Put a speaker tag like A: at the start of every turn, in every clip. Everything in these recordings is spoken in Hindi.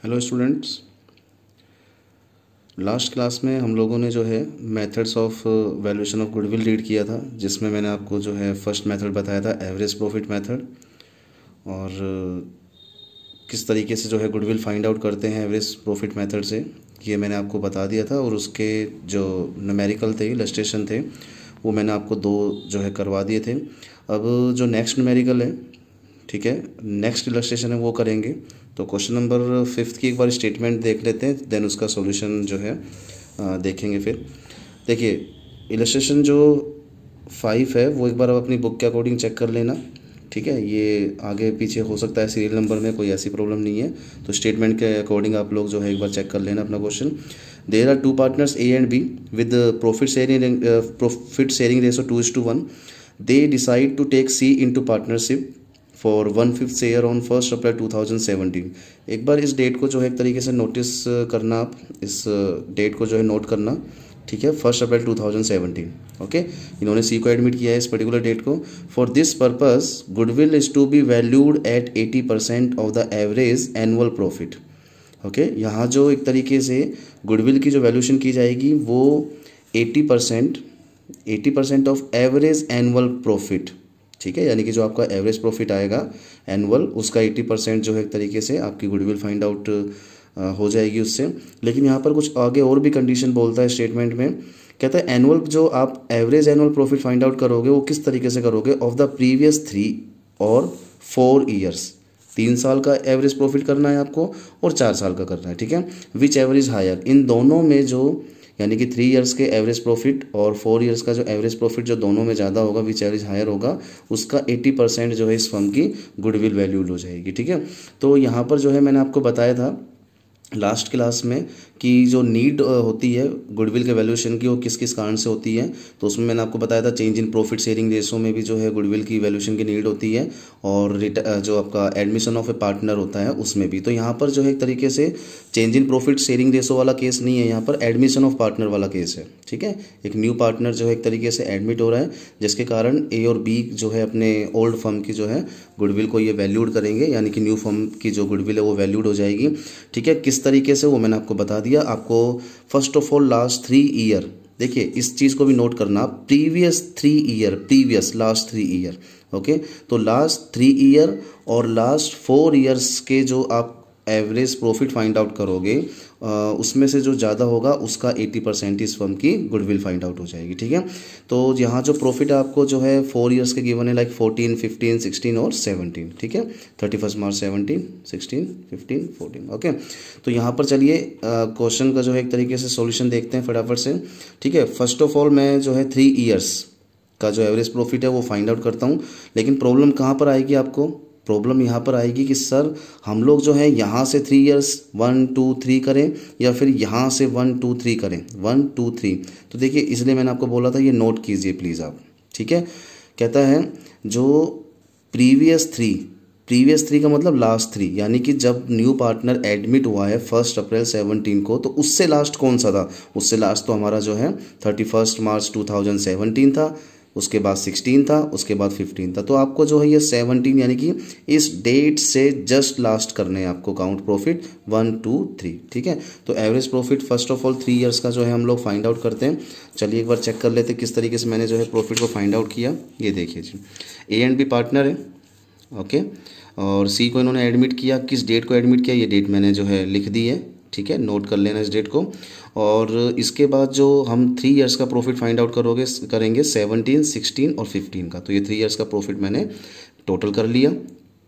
A: Hello students. लास्ट क्लास में हम लोगों ने जो है methods of valuation of goodwill read किया था, जिसमें मैंने आपको जो है फर्स्ट मेथड बताया था एवरेज प्रॉफिट मेथड, और किस तरीके से जो है गुडविल फाइंड आउट करते हैं एवरेज प्रॉफिट मेथड से, ये मैंने आपको बता दिया था। और उसके जो न्यूमेरिकल थे, इलस्ट्रेशन थे, वो मैंने आपको दो जो है करवा दिए थे। अब जो नेक्स्ट न्यूमेरिकल है, ठीक है, नेक्स्ट इलस्ट्रेशन है, वो करेंगे। तो क्वेश्चन नंबर 5 की एक बार स्टेटमेंट देख लेते हैं, देन उसका सॉल्यूशन जो है देखेंगे। फिर देखिए, इलस्ट्रेशन जो 5 है वो एक बार आप अपनी बुक के अकॉर्डिंग चेक कर लेना, ठीक है। ये आगे पीछे हो सकता है सीरियल नंबर में, कोई ऐसी प्रॉब्लम नहीं है। तो स्टेटमेंट के अकॉर्डिंग आप लोग जो है एक बार चेक कर लेना अपना question. There are two partners A and B with profit sharing ratio 2:1। They decide to take C into partnership for 1/5 share on 1 April 2017। एक बार इस डेट को जो है एक तरीके से नोटिस करना, आप इस डेट को जो है नोट करना, ठीक है। 1 अप्रैल 2017, ओके। इन्होंने सी को एडमिट किया है इस पर्टिकुलर डेट को। For this purpose goodwill is to be valued at 80% of the average annual profit, okay. यहाँ जो एक तरीके से गुडविल की जो वैल्यूशन की जाएगी वो 80% ऑफ एवरेज एनुअल प्रॉफिट, ठीक है। यानी कि जो आपका एवरेज प्रॉफिट आएगा एनुअल, उसका 80% जो है एक तरीके से आपकी गुडविल फाइंड आउट हो जाएगी उससे। लेकिन यहाँ पर कुछ आगे और भी कंडीशन बोलता है स्टेटमेंट में, कहता है एनुअल जो आप average annual profit find out करोगे वो किस तरीके से करोगे, ऑफ द प्रीवियस 3 और 4 ईयर्स। 3 साल का एवरेज प्रॉफिट करना है आपको और 4 साल का करना है, ठीक है। विच एवरेज हायर, इन दोनों में जो, यानी कि 3 ईयर्स के एवरेज प्रॉफिट और 4 ईयर्स का जो एवरेज प्रॉफिट जो दोनों में ज़्यादा होगा, विच एवरेज हायर होगा, उसका 80% जो है इस फर्म की गुडविल वैल्यूड हो जाएगी, ठीक है। तो यहाँ पर जो है मैंने आपको बताया था लास्ट क्लास में कि जो नीड होती है गुडविल के वैल्यूएशन की वो किस किस कारण से होती है। तो उसमें मैंने आपको बताया था change in profit sharing ratio में भी जो है गुडविल की वैल्यूएशन की नीड होती है, और जो आपका एडमिशन ऑफ ए पार्टनर होता है उसमें भी। तो यहाँ पर जो है एक तरीके से change in profit sharing ratio वाला केस नहीं है, यहाँ पर एडमिशन ऑफ पार्टनर वाला केस है, ठीक है। एक न्यू पार्टनर जो है एक तरीके से एडमिट हो रहा है, जिसके कारण ए और बी जो है अपने ओल्ड फर्म की जो है गुडविल को ये वैल्यूड करेंगे, यानी कि न्यू फर्म की जो गुडविल है वो वैल्यूड हो जाएगी, ठीक है। किस तरीके से वो मैंने आपको बता दिया। आपको first of all last 3 year, देखिए इस चीज़ को भी नोट करना, previous 3 year, previous last 3 year, okay. तो लास्ट 3 ईयर और लास्ट 4 ईयर्स के जो आप एवरेज प्रॉफिट फाइंड आउट करोगे, उसमें से जो ज़्यादा होगा उसका 80% इस फर्म की गुडविल फाइंड आउट हो जाएगी, ठीक है। तो यहाँ जो प्रॉफिट आपको जो है 4 ईयर्स के गिवन है, लाइक 14, 15, 16 और 17, ठीक है। 31 मार्च 17, 16, 15, 14, ओके। तो यहाँ पर चलिए क्वेश्चन का जो है एक तरीके से सॉल्यूशन देखते हैं फटाफट से, ठीक है। फर्स्ट ऑफ ऑल मैं जो है 3 ईयर्स का जो एवरेज प्रॉफिट है वो फाइंड आउट करता हूँ। लेकिन प्रॉब्लम कहाँ पर आएगी आपको, प्रॉब्लम यहाँ पर आएगी कि सर हम लोग जो है यहाँ से 3 ईयर्स 1 2 3 करें या फिर यहाँ से 1 2 3 करें, 1 2 3। तो देखिए इसलिए मैंने आपको बोला था ये नोट कीजिए प्लीज़ आप, ठीक है। कहता है जो प्रीवियस थ्री का मतलब लास्ट 3, यानी कि जब न्यू पार्टनर एडमिट हुआ है 1 अप्रैल 17 को, तो उससे लास्ट कौन सा था, उससे लास्ट तो हमारा जो है 31 मार्च 2017 था, उसके बाद 16 था, उसके बाद 15 था। तो आपको जो है ये 17 यानी कि इस डेट से जस्ट लास्ट करने हैं आपको काउंट प्रॉफिट 1 2 3, ठीक है। तो average profit first of all 3 years का जो है हम लोग फाइंड आउट करते हैं। चलिए एक बार चेक कर लेते हैं किस तरीके से मैंने जो है प्रॉफिट को फाइंड आउट किया। ये देखिए जी, ए एंड बी पार्टनर है, ओके, और सी को इन्होंने एडमिट किया। किस डेट को एडमिट किया, ये डेट मैंने जो है लिख दी है, ठीक है, नोट कर लेना इस डेट को। और इसके बाद जो हम 3 ईयर्स का प्रॉफिट फाइंड आउट करेंगे 17, 16 और 15 का। तो ये 3 ईयर्स का प्रॉफिट मैंने टोटल कर लिया,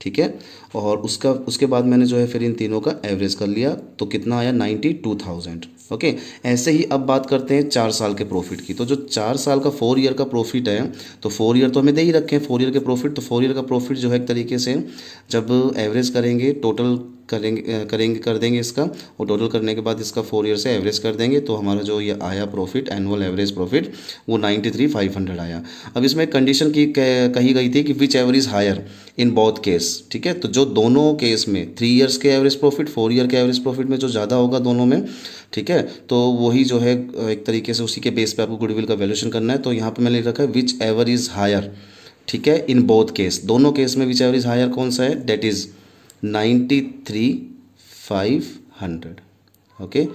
A: ठीक है। और उसके बाद मैंने जो है फिर इन तीनों का एवरेज कर लिया, तो कितना आया 92,000, ओके। ऐसे ही अब बात करते हैं 4 साल के प्रॉफिट की। तो जो 4 साल का 4 ईयर का प्रॉफिट है, तो 4 ईयर तो हमें दे ही रखे हैं 4 ईयर के प्रॉफिट। तो 4 ईयर का प्रॉफिट जो है एक तरीके से जब एवरेज करेंगे, टोटल कर देंगे इसका, और टोटल करने के बाद इसका 4 ईयर से एवरेज कर देंगे, तो हमारा जो ये आया प्रॉफिट, एनुअल एवरेज प्रॉफिट, वो 93,500 आया। अब इसमें एक कंडीशन की कही गई थी कि which average higher in both case, ठीक है। तो जो दोनों केस में 3 ईयर्स के एवरेज प्रॉफिट, 4 ईयर के एवरेज प्रॉफिट में जो ज़्यादा होगा दोनों में, ठीक है, तो वही जो है एक तरीके से उसी के बेस पे आपको गुडविल का वैल्यूएशन करना है। तो यहाँ पे मैंने लिख रखा है विच एवर इज हायर, ठीक है, इन बोथ केस, दोनों केस में विच एवर इज हायर कौन सा है, डेट इज 93,500 100। ओके,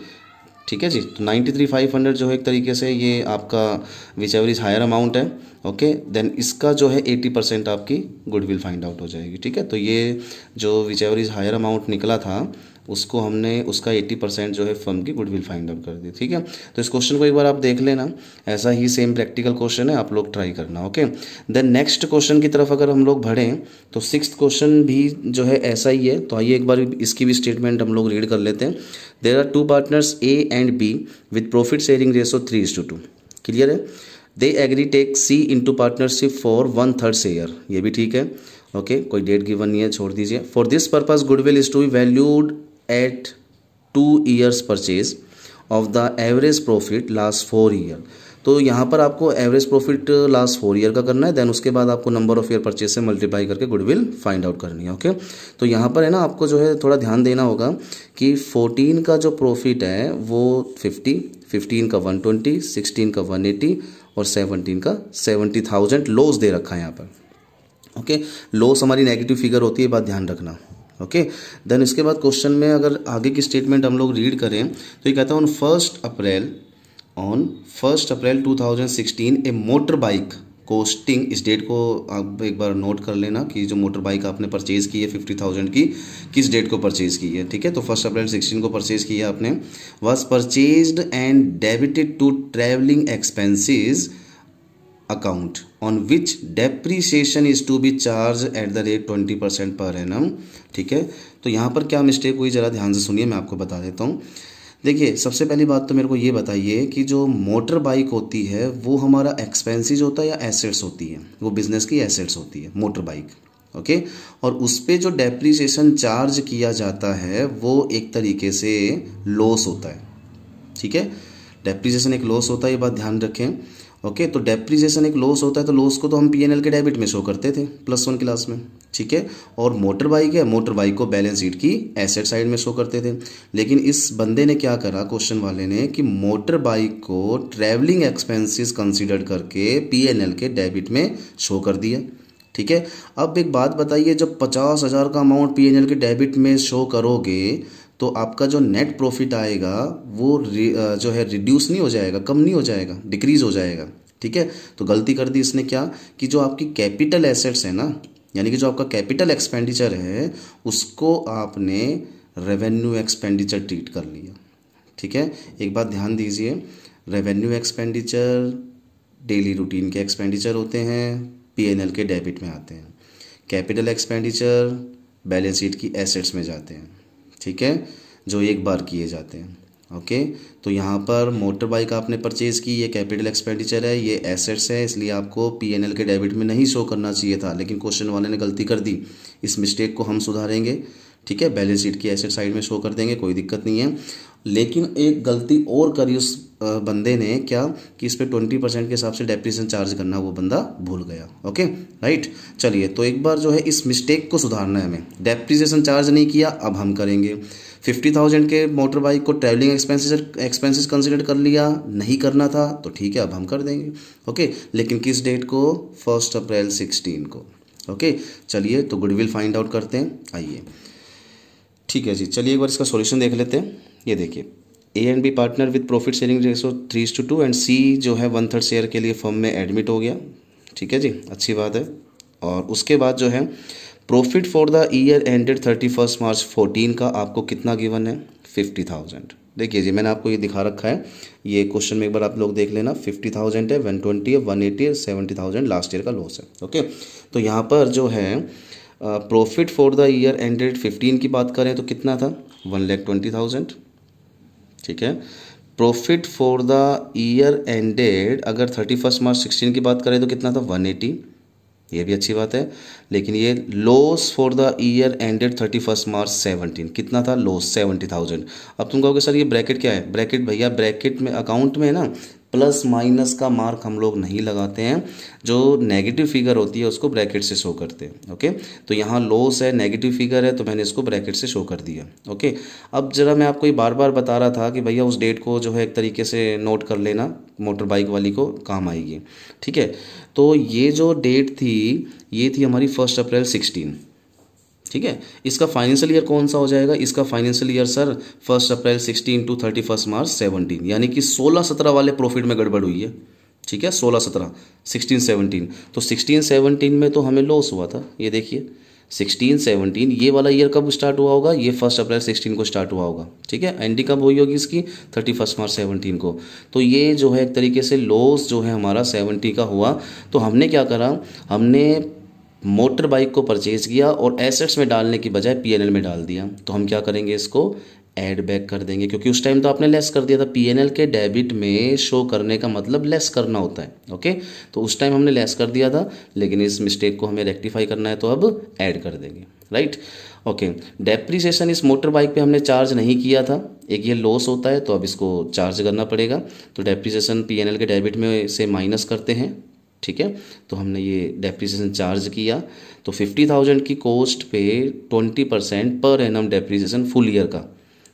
A: ठीक है जी। तो 93,500 जो है एक तरीके से ये आपका whichever is higher amount है। ओके, देन इसका जो है 80% आपकी गुडविल फाइंड आउट हो जाएगी। ठीक है, तो ये जो whichever is higher amount निकला था उसको हमने उसका 80% जो है फर्म की गुडविल फाइंड आउट कर दी। ठीक है, तो इस क्वेश्चन को एक बार आप देख लेना, ऐसा ही सेम प्रैक्टिकल क्वेश्चन है, आप लोग ट्राई करना। ओके, देन नेक्स्ट क्वेश्चन की तरफ अगर हम लोग बढ़ें तो 6th क्वेश्चन भी जो है ऐसा ही है। तो आइए एक बार इसकी भी स्टेटमेंट हम लोग रीड कर लेते हैं। There are 2 partners A and B with profit sharing ratio 3:2। Clear है। They agree take C into partnership for 1/3 share, ये भी ठीक है। ओके, कोई डेट गिवन नहीं है, छोड़ दीजिए। For this purpose goodwill is to be valued at 2 years purchase of the average profit last 4 year। तो यहाँ पर आपको एवरेज प्रॉफिट लास्ट 4 year का करना है, देन उसके बाद आपको नंबर ऑफ ईयर परचेज से मल्टीप्लाई करके गुडविल फाइंड आउट करनी है। ओके, तो यहाँ पर है ना आपको जो है थोड़ा ध्यान देना होगा कि 14 का जो प्रॉफिट है वो 50, 15 का 120, 16 का 180 और 17 का 70,000 लॉस दे रखा है यहाँ पर। ओके, लॉस हमारी नेगेटिव फिगर होती है, बात ध्यान रखना। ओके, देन इसके बाद क्वेश्चन में अगर आगे की स्टेटमेंट हम लोग रीड करें तो ये कहता है on first April 2016 A motor bike costing, इस डेट को आप एक बार नोट कर लेना कि जो मोटर बाइक आपने परचेज़ की है 50,000 की, किस डेट को परचेज़ की है। ठीक है, तो 1 अप्रैल 16 को परचेज़ किया आपने। Was purchased and debited to travelling expenses account on which depreciation is to be charge at the rate 20% per annum. ठीक है, तो यहाँ पर क्या मिस्टेक हुई ज़रा ध्यान से सुनिए, मैं आपको बता देता हूँ। देखिए, सबसे पहली बात तो मेरे को ये बताइए कि जो मोटर बाइक होती है वो हमारा एक्सपेंसेस होता है या एसेट्स होती है? वो बिजनेस की एसेट्स होती है मोटर बाइक। ओके, और उस पर जो डेप्रीसिएशन चार्ज किया जाता है वो एक तरीके से लॉस होता है। ठीक है, डेप्रीसिएशन एक लॉस होता है, ये बात ध्यान रखें। ओके, तो डेप्रीसिएशन एक लॉस होता है, तो लॉस को तो हम P&L के डेबिट में शो करते थे +1 क्लास में। ठीक है, और मोटर बाइक है, मोटर बाइक को बैलेंस शीट की एसेट साइड में शो करते थे। लेकिन इस बंदे ने क्या करा, क्वेश्चन वाले ने, कि मोटर बाइक को ट्रैवलिंग एक्सपेंसेस कंसीडर करके P&L के डेबिट में शो कर दिया। ठीक है, अब एक बात बताइए, जब 50,000 का अमाउंट P&L के डेबिट में शो करोगे तो आपका जो नेट प्रॉफिट आएगा वो जो है रिड्यूस नहीं हो जाएगा, कम नहीं हो जाएगा, डिक्रीज हो जाएगा। ठीक है, तो गलती कर दी इसने क्या कि जो आपकी कैपिटल एसेट्स है ना, यानी कि जो आपका कैपिटल एक्सपेंडिचर है उसको आपने रेवेन्यू एक्सपेंडिचर ट्रीट कर लिया। ठीक है, एक बात ध्यान दीजिए, रेवेन्यू एक्सपेंडिचर डेली रूटीन के एक्सपेंडिचर होते हैं, P&L के डेबिट में आते हैं। कैपिटल एक्सपेंडिचर बैलेंस शीट की एसेट्स में जाते हैं। ठीक है, जो एक बार किए जाते हैं। ओके, तो यहाँ पर मोटर बाइक आपने परचेज़ की, ये कैपिटल एक्सपेंडिचर है, ये एसेट्स है, इसलिए आपको P&L के डेबिट में नहीं शो करना चाहिए था, लेकिन क्वेश्चन वाले ने गलती कर दी। इस मिस्टेक को हम सुधारेंगे। ठीक है, बैलेंस शीट की एसेट साइड में शो कर देंगे, कोई दिक्कत नहीं है। लेकिन एक गलती और करी उस बंदे ने, क्या कि इस पर 20% के हिसाब से डेप्रीसिएशन चार्ज करना वो बंदा भूल गया। Okay, right. चलिए, तो एक बार जो है इस मिस्टेक को सुधारना है हमें। डेप्रीसिएशन चार्ज नहीं किया, अब हम करेंगे। 50,000 के मोटर बाइक को ट्रैवलिंग एक्सपेंसेस कंसिडर कर लिया, नहीं करना था तो ठीक है, अब हम कर देंगे। ओके, लेकिन किस डेट को? 1 अप्रैल 16 को। ओके, चलिए तो गुडविल फाइंड आउट करते हैं, आइए। ठीक है जी, चलिए एक बार इसका सॉल्यूशन देख लेते हैं। ये देखिए, A and B partner with profit sharing ratio 3:2 and C जो है 1/3 शेयर के लिए फर्म में एडमिट हो गया। ठीक है जी, अच्छी बात है। और उसके बाद जो है profit for the year ended 31 मार्च 14 का आपको कितना गिवन है? 50,000। देखिए जी, मैंने आपको ये दिखा रखा है, ये क्वेश्चन में एक बार आप लोग देख लेना। 50,000 है, 120 है, 180 है, 70,000 लास्ट ईयर का लॉस है। ओके, तो यहाँ पर जो है profit for the year ended 15 की बात करें तो कितना था? 1,20,000। ठीक है, profit for the year ended अगर 31 मार्च 16 की बात करें तो कितना था? 180। ये भी अच्छी बात है। लेकिन ये loss for the year ended 31 March 17 कितना था? लॉस 70,000। अब तुम कहोगे सर ये ब्रैकेट क्या है? ब्रैकेट भैया, ब्रैकेट में अकाउंट में है ना प्लस माइनस का मार्क हम लोग नहीं लगाते हैं, जो नेगेटिव फिगर होती है उसको ब्रैकेट से शो करते हैं। ओके, तो यहाँ लॉस है, नेगेटिव फिगर है, तो मैंने इसको ब्रैकेट से शो कर दिया। ओके, अब जरा मैं आपको ये बार बार बता रहा था कि भैया उस डेट को जो है एक तरीके से नोट कर लेना, मोटर बाइक वाली को काम आएगी। ठीक है, तो ये जो डेट थी ये थी हमारी 1 अप्रैल 16। ठीक है। इसका फाइनेंशियल ईयर कौन सा हो जाएगा, इसका financial year sir 1 April 16 to 31 March 17, यानी कि 16-17 वाले प्रॉफिट में गड़बड़ हुई है। ठीक है, 16-17, 16-17, तो 16-17 में तो हमें लॉस हुआ था। ये देखिए 16-17 ये वाला ईयर कब स्टार्ट हुआ होगा, ये 1 अप्रैल 16 को स्टार्ट हुआ होगा। ठीक है, एंडिंग कब हुई होगी इसकी, 31 मार्च 17 को। तो ये जो है एक तरीके से लॉस जो है हमारा 70 का हुआ। तो हमने क्या करा, हमने मोटर बाइक को परचेज़ किया और एसेट्स में डालने की बजाय पीएनएल में डाल दिया। तो हम क्या करेंगे, इसको ऐड बैक कर देंगे, क्योंकि उस टाइम तो आपने लेस कर दिया था। पीएनएल के डेबिट में शो करने का मतलब लेस करना होता है। ओके, तो उस टाइम हमने लेस कर दिया था, लेकिन इस मिस्टेक को हमें रेक्टिफाई करना है, तो अब ऐड कर देंगे। Right, okay. डेप्रीसिएशन इस मोटर बाइक पे हमने चार्ज नहीं किया था, एक ये लॉस होता है, तो अब इसको चार्ज करना पड़ेगा। तो डेप्रीसिएशन पीएनएल के डेबिट में से माइनस करते हैं। ठीक है, तो हमने ये डेप्रीसिएशन चार्ज किया। तो 50,000 की कॉस्ट पे 20% per annum depreciation full year का,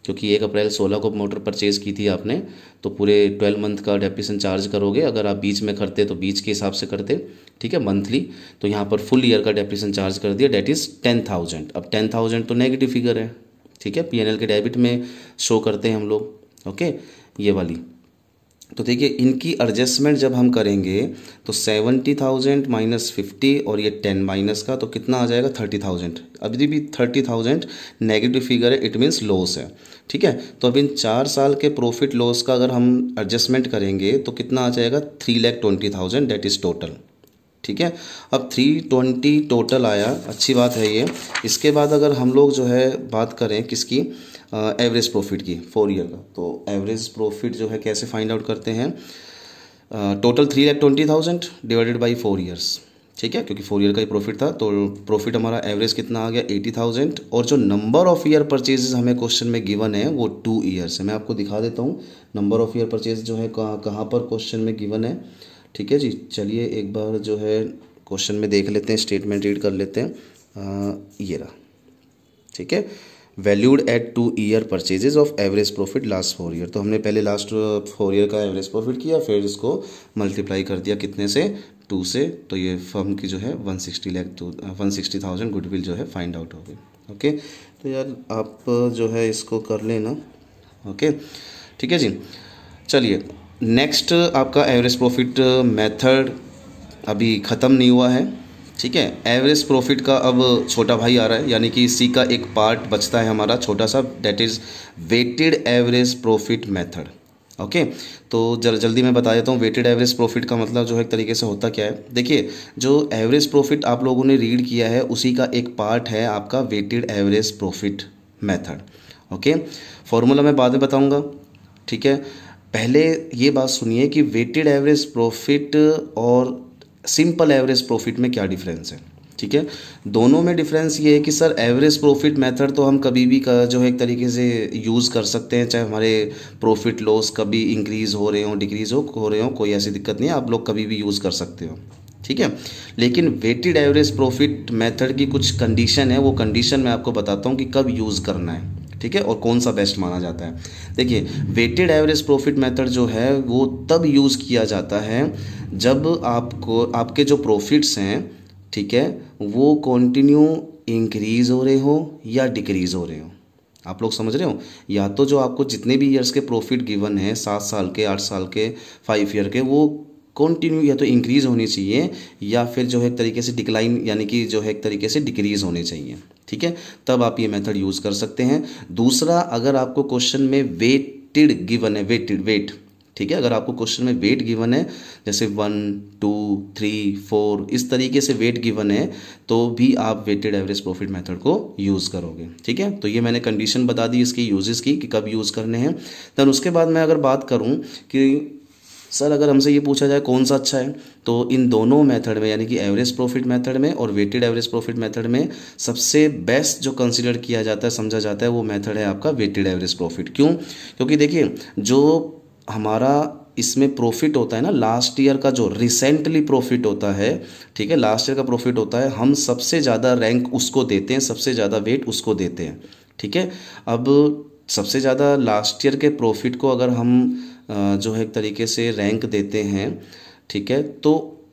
A: क्योंकि 1 अप्रैल 16 को मोटर परचेज़ की थी आपने, तो पूरे 12 मंथ का डेप्रीसिएशन चार्ज करोगे। अगर आप बीच में करते तो बीच के हिसाब से करते, ठीक है, मंथली। तो यहाँ पर फुल ईयर का डेप्रीसिएशन चार्ज कर दिया, डेट इज़ 10,000। अब 10,000 तो नेगेटिव फिगर है। ठीक है, पीएनएल के डेबिट में शो करते हैं हम लोग। ओके, ये वाली। तो देखिए इनकी एडजस्टमेंट जब हम करेंगे तो 70,000 माइनस 50 और ये 10 माइनस का, तो कितना आ जाएगा 30,000। अभी भी 30,000 नेगेटिव फिगर है, इट मीन्स लॉस है। ठीक है, तो अब इन 4 साल के प्रॉफिट लॉस का अगर हम एडजस्टमेंट करेंगे तो कितना आ जाएगा 3,20,000, डेट इज़ टोटल। ठीक है, अब 320 टोटल आया, अच्छी बात है ये। इसके बाद अगर हम लोग जो है बात करें किसकी, एवरेज प्रॉफिट की 4 ईयर का, तो एवरेज प्रॉफिट जो है कैसे फाइंड आउट करते हैं, टोटल 3,20,000 डिवाइडेड बाई 4 ईयर्स। ठीक है, क्योंकि 4 ईयर का ही प्रॉफिट था, तो प्रॉफिट हमारा एवरेज कितना आ गया 80,000। और जो नंबर ऑफ ईयर परचेजेस हमें क्वेश्चन में गिवन है वो 2 ईयर्स है। मैं आपको दिखा देता हूँ नंबर ऑफ ईयर परचेज जो है कहाँ पर क्वेश्चन में गिवन है। ठीक है जी, चलिए एक बार जो है क्वेश्चन में देख लेते हैं, स्टेटमेंट रीड कर लेते हैं। ये रहा। ठीक है, valued at 2 year purchases of average profit last 4 year. तो हमने पहले लास्ट 4 ईयर का एवरेज प्रॉफिट किया, फिर इसको मल्टीप्लाई कर दिया कितने से, 2 से। तो ये फर्म की जो है 160,000 गुडविल जो है फाइंड आउट हो गई। ओके, तो यार आप जो है इसको कर लेना। ओके, ठीक है जी। चलिए नेक्स्ट आपका एवरेज प्रॉफिट मेथड अभी ख़त्म नहीं हुआ है। ठीक है, एवरेज प्रॉफिट का अब छोटा भाई आ रहा है, यानी कि इसी का एक पार्ट बचता है हमारा छोटा सा, that is weighted average profit method. Okay, तो जल्दी मैं बता देता हूँ वेटेड एवरेज प्रॉफिट का मतलब जो है एक तरीके से होता क्या है। देखिए जो एवरेज प्रॉफिट आप लोगों ने रीड किया है उसी का एक पार्ट है आपका weighted average profit method. Okay, formula मैं बाद में बताऊँगा। ठीक है, पहले ये बात सुनिए कि वेटेड एवरेज प्रॉफिट और सिंपल एवरेज प्रॉफिट में क्या डिफरेंस है। ठीक है, दोनों में डिफरेंस ये है कि सर एवरेज प्रॉफिट मेथड तो हम कभी भी का जो है एक तरीके से यूज़ कर सकते हैं, चाहे हमारे प्रॉफिट लॉस कभी इंक्रीज़ हो रहे हो डिक्रीज़ हो रहे हो, कोई ऐसी दिक्कत नहीं है, आप लोग कभी भी यूज़ कर सकते हो। ठीक है, लेकिन वेटेड एवरेज प्रॉफिट मेथड की कुछ कंडीशन है, वो कंडीशन मैं आपको बताता हूँ कि कब यूज़ करना है। ठीक है, और कौन सा बेस्ट माना जाता है। देखिए वेटेड एवरेज प्रॉफिट मेथड जो है वो तब यूज़ किया जाता है जब आपको आपके जो प्रॉफिट्स हैं, ठीक है, वो कंटिन्यू इंक्रीज़ हो रहे हो या डिक्रीज़ हो रहे हो। आप लोग समझ रहे हो, या तो जो आपको जितने भी ईयर्स के प्रॉफिट गिवन है 7 साल के, 8 साल के, 5 ईयर के, वो कंटिन्यू या तो इंक्रीज़ होनी चाहिए या फिर जो है एक तरीके से डिक्लाइन यानी कि जो है एक तरीके से डिक्रीज़ होने चाहिए। ठीक है, तब आप ये मेथड यूज़ कर सकते हैं। दूसरा, अगर आपको क्वेश्चन में वेटेड गिवन है, वेट, ठीक है, अगर आपको क्वेश्चन में वेट गिवन है जैसे 1, 2, 3, 4 इस तरीके से वेट गिवन है, तो भी आप वेटेड एवरेज प्रॉफिट मेथड को यूज़ करोगे। ठीक है, तो ये मैंने कंडीशन बता दी इसकी यूजेस की कि कब यूज़ करने हैं। देन उसके बाद मैं अगर बात करूँ कि सर अगर हमसे ये पूछा जाए कौन सा अच्छा है, तो इन दोनों मेथड में यानी कि एवरेज प्रॉफिट मेथड में और वेटेड एवरेज प्रॉफिट मेथड में सबसे बेस्ट जो कंसीडर किया जाता है, समझा जाता है, वो मेथड है आपका वेटेड एवरेज प्रॉफिट। क्यों? क्योंकि देखिए जो हमारा इसमें प्रॉफिट होता है ना, लास्ट ईयर का जो रिसेंटली प्रॉफिट होता है, ठीक है, लास्ट ईयर का प्रॉफिट होता है, हम सबसे ज़्यादा रैंक उसको देते हैं, सबसे ज़्यादा वेट उसको देते हैं। ठीक है, अब सबसे ज़्यादा लास्ट ईयर के प्रॉफिट को अगर हम जो है एक तरीके से रैंक देते हैं, ठीक है, तो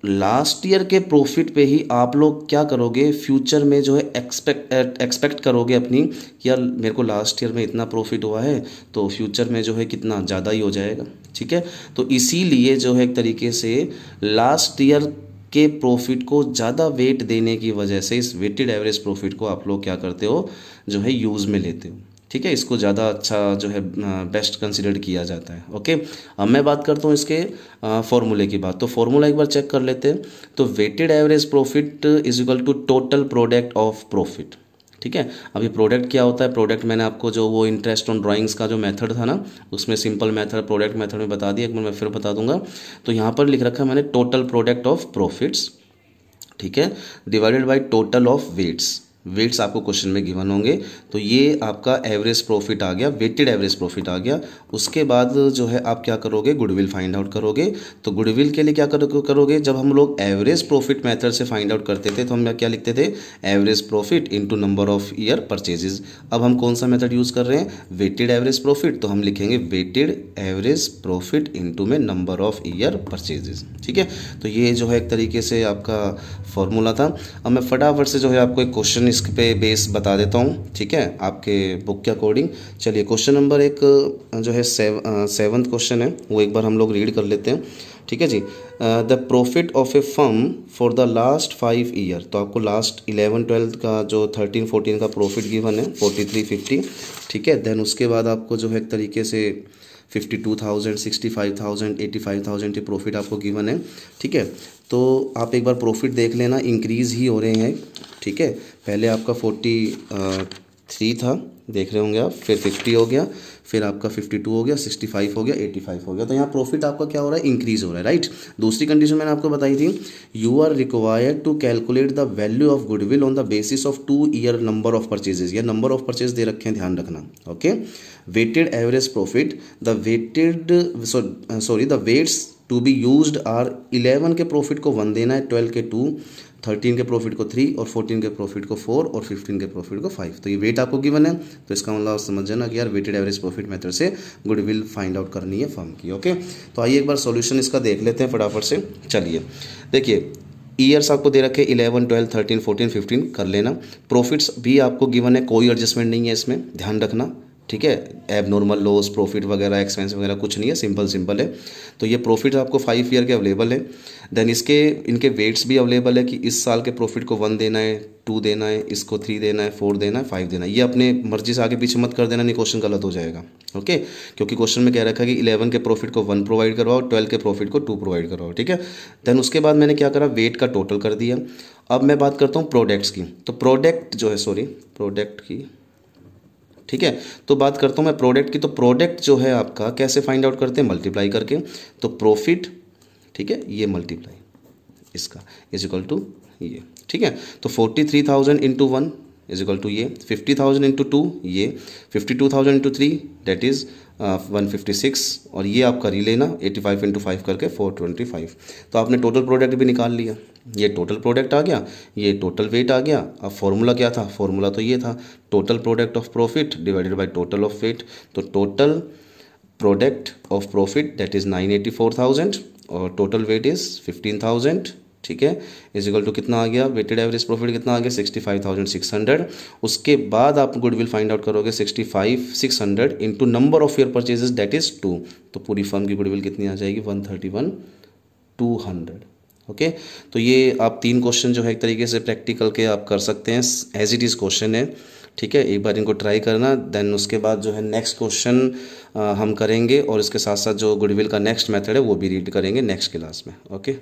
A: लास्ट ईयर के प्रॉफिट पे ही आप लोग क्या करोगे, फ्यूचर में जो है एक्सपेक्ट करोगे अपनी कि यार मेरे को लास्ट ईयर में इतना प्रॉफिट हुआ है तो फ्यूचर में जो है कितना ज़्यादा ही हो जाएगा। ठीक है, तो इसीलिए जो है एक तरीके से लास्ट ईयर के प्रॉफिट को ज़्यादा वेट देने की वजह से इस वेटेड एवरेज प्रॉफिट को आप लोग क्या करते हो, जो है यूज़ में लेते हो। ठीक है, इसको ज़्यादा अच्छा जो है बेस्ट कंसिडर किया जाता है। ओके, अब मैं बात करता हूँ इसके फॉर्मूले की बात। तो फॉर्मूला एक बार चेक कर लेते हैं। तो weighted average profit is equal to total product of profit. ठीक है, अभी प्रोडक्ट क्या होता है, प्रोडक्ट मैंने आपको जो वो इंटरेस्ट ऑन ड्राइंग्स का जो मेथड था ना, उसमें सिंपल मेथड प्रोडक्ट मेथड में बता दिया, एक बार मैं फिर बता दूंगा। तो यहाँ पर लिख रखा है मैंने टोटल प्रोडक्ट ऑफ प्रॉफिट्स, ठीक है, divided by total of weights. Weights आपको क्वेश्चन में गिवन होंगे। तो ये आपका एवरेज प्रॉफिट आ गया, वेटेड एवरेज प्रॉफिट आ गया। उसके बाद जो है आप क्या करोगे, गुडविल फाइंड आउट करोगे। तो गुडविल के लिए क्या करोगे, जब हम लोग एवरेज प्रॉफिट मेथड से फाइंड आउट करते थे तो हम क्या लिखते थे, average profit into number of year purchases. अब हम कौन सा मेथड यूज़ कर रहे हैं, वेटेड एवरेज प्रॉफिट, तो हम लिखेंगे वेटेड एवरेज प्रॉफिट इनटू में नंबर ऑफ ईयर परचेजेस। ठीक है, तो ये जो है एक तरीके से आपका फॉर्मूला था। अब मैं फटाफट से जो है आपको एक क्वेश्चन इस पे बेस बता देता हूँ। ठीक है, आपके बुक के अकॉर्डिंग। चलिए क्वेश्चन नंबर एक जो है 7th क्वेश्चन है, वो एक बार हम लोग रीड कर लेते हैं। ठीक है जी, the profit of a firm for the last 5 year. तो आपको लास्ट 11-12 का जो 13-14 का प्रॉफिट गिवन है 4350। ठीक है, देन उसके बाद आपको जो है एक तरीके से 52,000, 65,000, 85,000 ये प्रॉफिट आपको गिवन है। ठीक है, तो आप एक बार प्रॉफिट देख लेना, इंक्रीज़ ही हो रहे हैं। ठीक है, पहले आपका 43 था, देख रहे होंगे आप, फिर 50 हो गया, फिर आपका 52 हो गया, 65 हो गया, 85 हो गया। तो यहाँ प्रॉफिट आपका क्या हो रहा है, इंक्रीज हो रहा है, राइट। दूसरी कंडीशन मैंने आपको बताई थी, you are required to calculate the value of goodwill on the basis of 2 year number of purchases. या नंबर ऑफ परचेज दे रखे हैं, ध्यान रखना। Okay, weighted average profit, the weights to be used are 11 के प्रॉफिट को 1 देना है, 12 के 2, 13 के प्रॉफिट को 3 और 14 के प्रॉफिट को 4 और 15 के प्रॉफिट को 5। तो ये वेट आपको गिवन है, तो इसका मतलब आप समझ जाना कि यार वेटेड एवरेज प्रॉफिट मेथड से गुडविल फाइंड आउट करनी है फर्म की। ओके, तो आइए एक बार सॉल्यूशन इसका देख लेते हैं फटाफट से। चलिए देखिए, ईयर्स आपको दे रखे 11, 12, 13, 14, 15 कर लेना। प्रॉफिट्स भी आपको गिवन है, कोई एडजस्टमेंट नहीं है इसमें, ध्यान रखना। ठीक है, एब नॉर्मल लॉस प्रॉफिट वगैरह एक्सपेंस वगैरह कुछ नहीं है, सिंपल है। तो ये प्रॉफिट आपको 5 ईयर के अवेलेबल है। देन इनके वेट्स भी अवेलेबल है कि इस साल के प्रॉफिट को 1 देना है, 2 देना है, इसको 3 देना है, 4 देना है, 5 देना है। ये अपने मर्जी से आगे पीछे मत कर देना, नहीं क्वेश्चन गलत हो जाएगा। ओके, क्योंकि क्वेश्चन में कह रखा है कि 11 के प्रॉफिट को 1 प्रोवाइड करवाओ, 12 के प्रॉफिट को 2 प्रोवाइड करवाओ। ठीक है, देन उसके बाद मैंने क्या करा, वेट का टोटल कर दिया। अब मैं बात करता हूँ प्रोडक्ट्स की। तो प्रोडक्ट की, ठीक है, तो बात करता हूँ मैं प्रोडक्ट की। तो प्रोडक्ट जो है आपका कैसे फाइंड आउट करते हैं, मल्टीप्लाई करके। तो प्रॉफिट, ठीक है, ये मल्टीप्लाई इसका इज इक्वल टू ये। ठीक है, तो 43,000 इंटू 1 इज इक्वल टू ये, 50,000 इंटू 2 ये, 52,000 इंटू 3 दैट इज़ 156, और ये आपका लेना 85 इंटू 5 करके 425। तो आपने टोटल प्रोडक्ट भी निकाल लिया, ये टोटल प्रोडक्ट आ गया, ये टोटल वेट आ गया। अब फॉर्मूला क्या था, फॉर्मूला तो ये था, total product of profit divided by total of weight. तो total product of profit that is 984,000 और टोटल वेट इज़ 15,000। ठीक है, इज इक्वल टू कितना आ गया, वेटेड एवरेज प्रॉफिट कितना आ गया, 65,600। उसके बाद आप गुडविल फाइंड आउट करोगे 65,600 into number of year purchases that is 2। तो पूरी फर्म की गुडविल कितनी आ जाएगी, 131,200। ओके, तो ये आप 3 क्वेश्चन जो है एक तरीके से प्रैक्टिकल के आप कर सकते हैं, एज इट इज़ क्वेश्चन है। ठीक है, एक बार इनको ट्राई करना, देन उसके बाद जो है नेक्स्ट क्वेश्चन हम करेंगे और इसके साथ साथ जो गुडविल का नेक्स्ट मेथड है वो भी रीड करेंगे नेक्स्ट क्लास में। ओके।